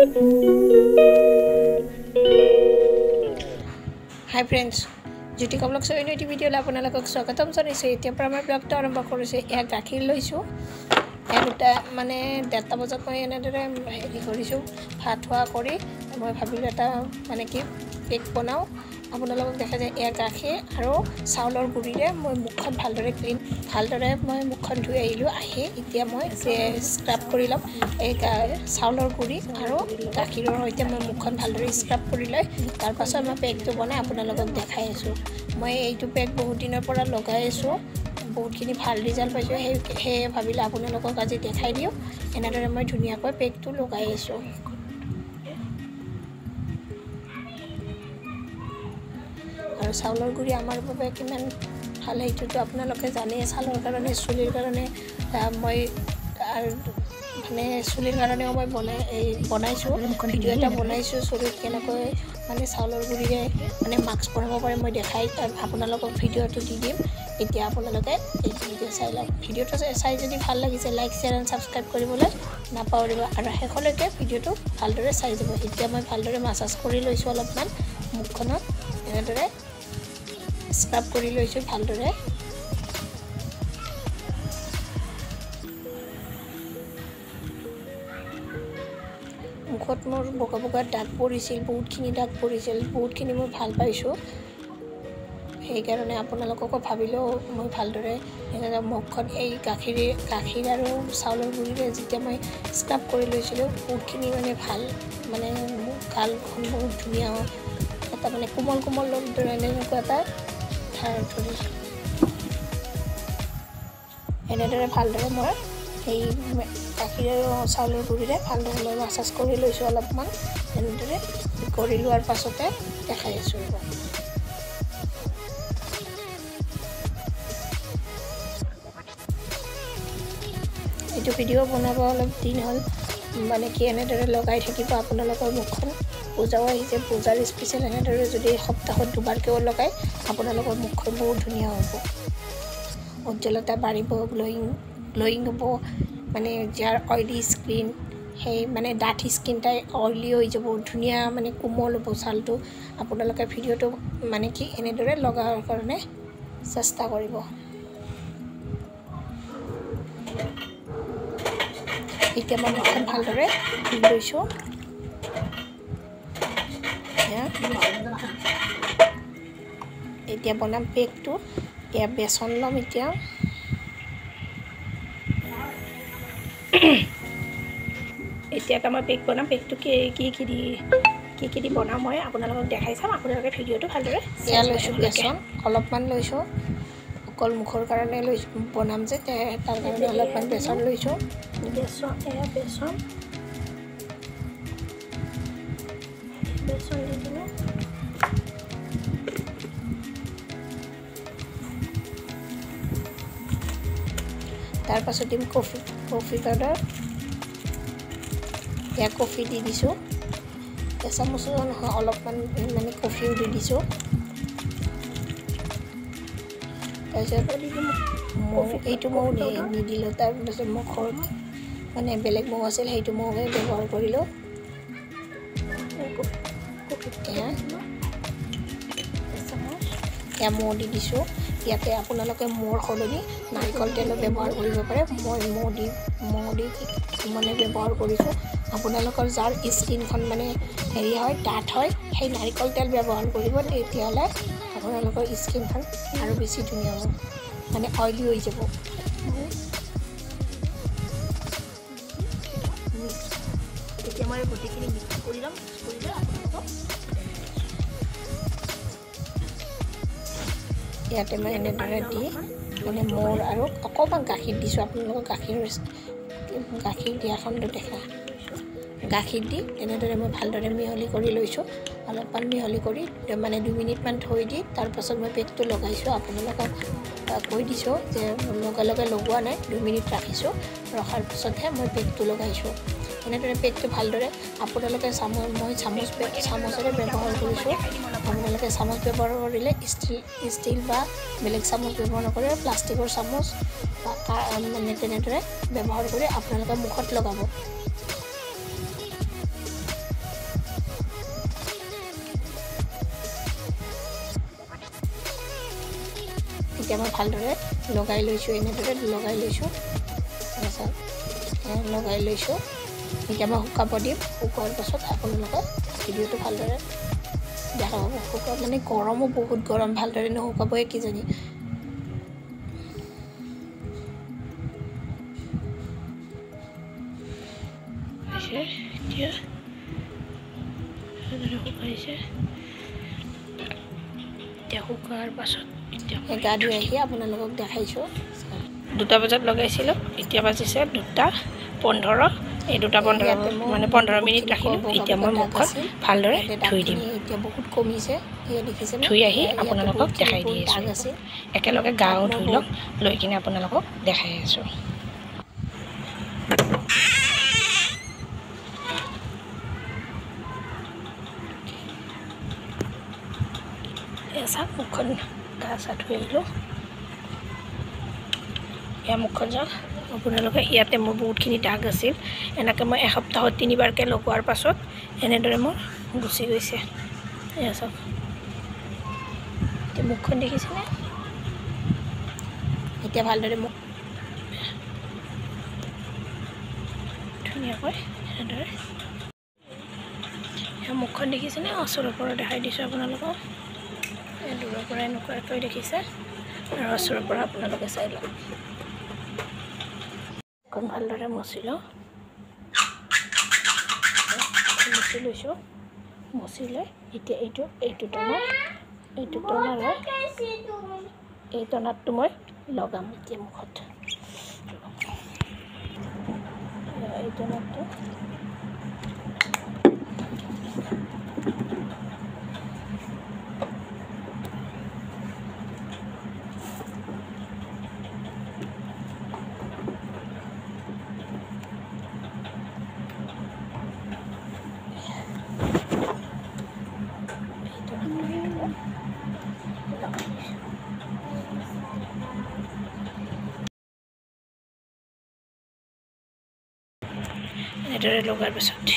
Hi friends, Jutika Vlogs Unity video la আপোনালোকক স্বাগতম জনাইছো এতিয়া পৰা মই ব্লগটো আৰম্ভ কৰিছো এক গাখীৰ লৈছো এটা মানে 1:30 বজাত মই এনেদৰে হেৰি কৰিছো ভাত খোৱা কৰি মই ভাবিলো এটা মানে কি কেক বনাও আপোনালোকক দেখা যায় এক গাখীৰ আৰু চাউলৰ গুড়িৰে মই মুখখন ভালদৰে ক্লিন ভালদৰে মই মুখখন ধুই আহিলো আহি এতিয়া মই স্ক্ৰাব কৰি লম এই চাউলৰ গুড়ি আৰু গাখীৰৰ সৈতে মই মুখখন ভালদৰে স্ক্ৰাব কৰি লৈ তাৰ পাছত মই পেকটো বনাই আপোনালোকক দেখাই আছো মই এইটো পেক বহুত দিনৰ পৰা লগাই আছো বহুতখিনি ভাল ৰিজাল্ট পাইছো সেই ভাবিলে আপোনালোকক আজি দেখাই দিও এনেদৰে মই ধুনীয়াকৈ পেকটো লগাই আছো আৰু চাউলৰ গুড়ি আমাৰ বাবে কিমান ভাল এইটো আপোনালোকে জানে চাউলৰ কাৰণে চুলিৰ কাৰণে মই মানে চুলিৰ কাৰণে মই বনাইছো ভিডিও এটা বনাইছো চুলিত কেনেকৈ মানে চাউলৰ গুড়িৰে মানে মাস্ক বনাব পাৰে মই দেখাই আপোনালোকক ভিডিওটো দি দিম এতিয়া আপোনালোকে এই ভিডিও চাই লওক ভিডিওটো চাই যদি ভাল লাগিছে লাইক শেয়াৰ এণ্ড সাবস্ক্ৰাইব কৰিবলৈ নাপাহৰিব আৰু শেষলৈকে ভিডিওটো ভালদৰে চাই যাব এতিয়া মই ভালদৰে মাসাজ কৰি লৈছো অলপমান মুখখনত এনেদৰে স্ক্ৰাব কৰি লৈছো ভালদৰে মুখত মোৰ বগা বগা দাগ পৰিছিল বহুতখিনি দাগ পৰিছিল বহুতখিনি মই ভাল পাইছো সেই কাৰণে আপোনালোককো ভাবিলো মই ভালদৰে এনেদৰে মুখখন এই গাখীৰ আৰু চাউলৰ গুড়িৰে যেতিয়া মই স্ক্ৰাব কৰি লৈছিলো বহুতখিনি মানে ভাল মানে গালখন বহুত ধুনীয়া এটা মানে কোমল কোমল দৰে এনেকুৱা এটা এনেদৰে ভালদৰে মই এই গাখীৰ আৰু চাউলৰ গুড়িৰে ভালদৰে মাসাজ কৰি লৈছো অলপমান এনেদৰে কৰি লোৱাৰ পাছতে দেখাই আছো এইটো ভিডিও বনাব অলপ দিন হ'ল মানে কি এনেদৰে লগাই থাকিব আপোনালোকৰ মুখখন পূজাও আহিছে পূজাৰ স্পেচিয়েল এনেদৰে যদি সপ্তাহত দুবাৰকেও লগাই আপোনালোকৰ মুখখন বহুত ধুনীয়া হ'ব উজ্জ্বলতা বাঢ়িব গ্লোয়িং হ'ব মানে যাৰ অইলি স্কিন সেই মানে ডাঠ স্কিন টাই অইলি হৈ যাব ধুনীয়া মানে কোমল হ'ব ছালটো আপোনালোকে ভিডিওটো মানে কি এনেদৰে লগাৰ কাৰণে চেষ্টা কৰিব এতিয়া মই মুখখন ভালদৰে ধুই লৈছো এতিয়া বনাম পেকটো এতিয়া বেচন লম এতিয়া এতিয়া মই পেক বনাম পেকটো কি দি বনাম মই আপোনালোকক দেখাই চাম আপোনালোকে ভিডিওটো ভালদৰে এয়া লৈছো বেচন অলপমান লৈছো অকল মুখৰ কাৰণে লৈছো বনাম যে তাৰ কাৰণে অলপমান বেচন লৈছো বেচন দি দিলো তাৰ পাছত দিম কফি পাউডাৰ এয়া কফি দি দিছো এচামুচ নহয় অলপমান মানে কফিও দি দিছো তাৰপিছত এইটো মৌ নিদিলো তাৰপিছত মুখৰ মানে বেলেগ মৌ আছিল সেইটো মৌহে ব্যৱহাৰ কৰিলো এয়া মৌ দি দিছো ইয়াতে আপোনালোকে মৌৰ সলনি নাৰিকল তেলো ব্যৱহাৰ কৰিব পাৰে মই মৌ দি মানে ব্যৱহাৰ কৰিছোঁ আপোনালোকৰ যাৰ স্কিনখন মানে হেৰি হয় ডাঠ হয় সেই নাৰিকল তেল ব্যৱহাৰ কৰিব তেতিয়াহ'লে আপোনালোকৰ স্কিনখন আৰু বেছি ধুনীয়া হ'ব মানে অইলি হৈ যাব এতিয়া মই গোটেইখিনি মিক্স কৰি ল'ম আপোনালোকক ইয়াতে মই এনেদৰে দি মানে মোৰ আৰু অকণমান গাখীৰ দিছোঁ আপোনালোকক গাখীৰ দিয়াখনটো দেখা গাখীৰ দি এনেদৰে মই ভালদৰে মিহলি কৰি লৈছোঁ অলপমান মিহলি কৰি মানে 2 মিনিটমান থৈ দি তাৰপাছত মই পেকটো লগাইছোঁ আপোনালোকক কৈ দিছোঁ যে লগে লগোৱা নাই 2 মিনিট ৰাখিছোঁ ৰখাৰ পিছতহে মই পেকটো লগাইছোঁ এনেদৰে পেকটো ভালদৰে আপোনালোকে মই চামুচেৰে ব্যৱহাৰ কৰিছোঁ আপোনালোকে চামুচ ব্যৱহাৰ কৰিলে ষ্টিল বা বেলেগ চামুচ ব্যৱহাৰ নকৰে প্লাষ্টিকৰ চামুচ বা মানে তেনেদৰে ব্যৱহাৰ কৰি আপোনালোকে মুখত লগাব এতিয়া মই ভালদৰে লগাই লৈছোঁ এনেদৰে লগাই লৈছোঁ লগাই লৈছোঁ এতিয়া মই শুকাব দিম শুকোৱাৰ পাছত আপোনালোকে ভিডিঅ'টো ভালদৰে দেখা হ'ব শুকাব মানে গৰমো বহুত গৰম ভালদৰে নুশুকাবই কিজানি এতিয়া শুকাইছে এতিয়া শুকোৱাৰ পাছত এতিয়া গা ধুই আহি আপোনালোকক দেখাইছোঁ 2টা বজাত লগাইছিলোঁ এতিয়া বাজিছে 2:15 এই 2:15 মানে 15 মিনিট ৰাখিলোঁ এতিয়া মই মুখখন ভালদৰে ধুই দিম এতিয়া বহুত কমিছে এয়া দেখিছে ধুই আহি আপোনালোকক দেখাই দি আছোঁ একেলগে গাও ধুই লওক লৈ কিনে আপোনালোকক দেখাই আছোঁ এসা মুখখন গা চা ধুই আহিলোঁ এয়া মুখখন যাওক আপোনালোকে ইয়াতে মোৰ বহুতখিনি দাগ আছিল এনেকৈ মই এসপ্তাহত 3বাৰকৈ লগোৱাৰ পাছত এনেদৰে মোৰ গুচি গৈছে এয়া চাওক এতিয়া মুখখন দেখিছেনে এতিয়া ভালদৰে মুখ ধুনীয়াকৈ এনেদৰে এয়া মুখখন দেখিছেনে ওচৰৰ পৰা দেখাই দিছোঁ আপোনালোকক দূৰৰ পৰা এনেকুৱাকৈ দেখিছে আৰু ওচৰৰ পৰা আপোনালোকে চাই লওক মুখখন ভালদৰে মচি লওঁ মচি লৈছোঁ মচি লৈ এতিয়া এইটো টনাৰ হয় এই টনাৰটো মই লগাম এতিয়া মুখত এই টনাৰটো এনেদৰে লগাৰ পাছত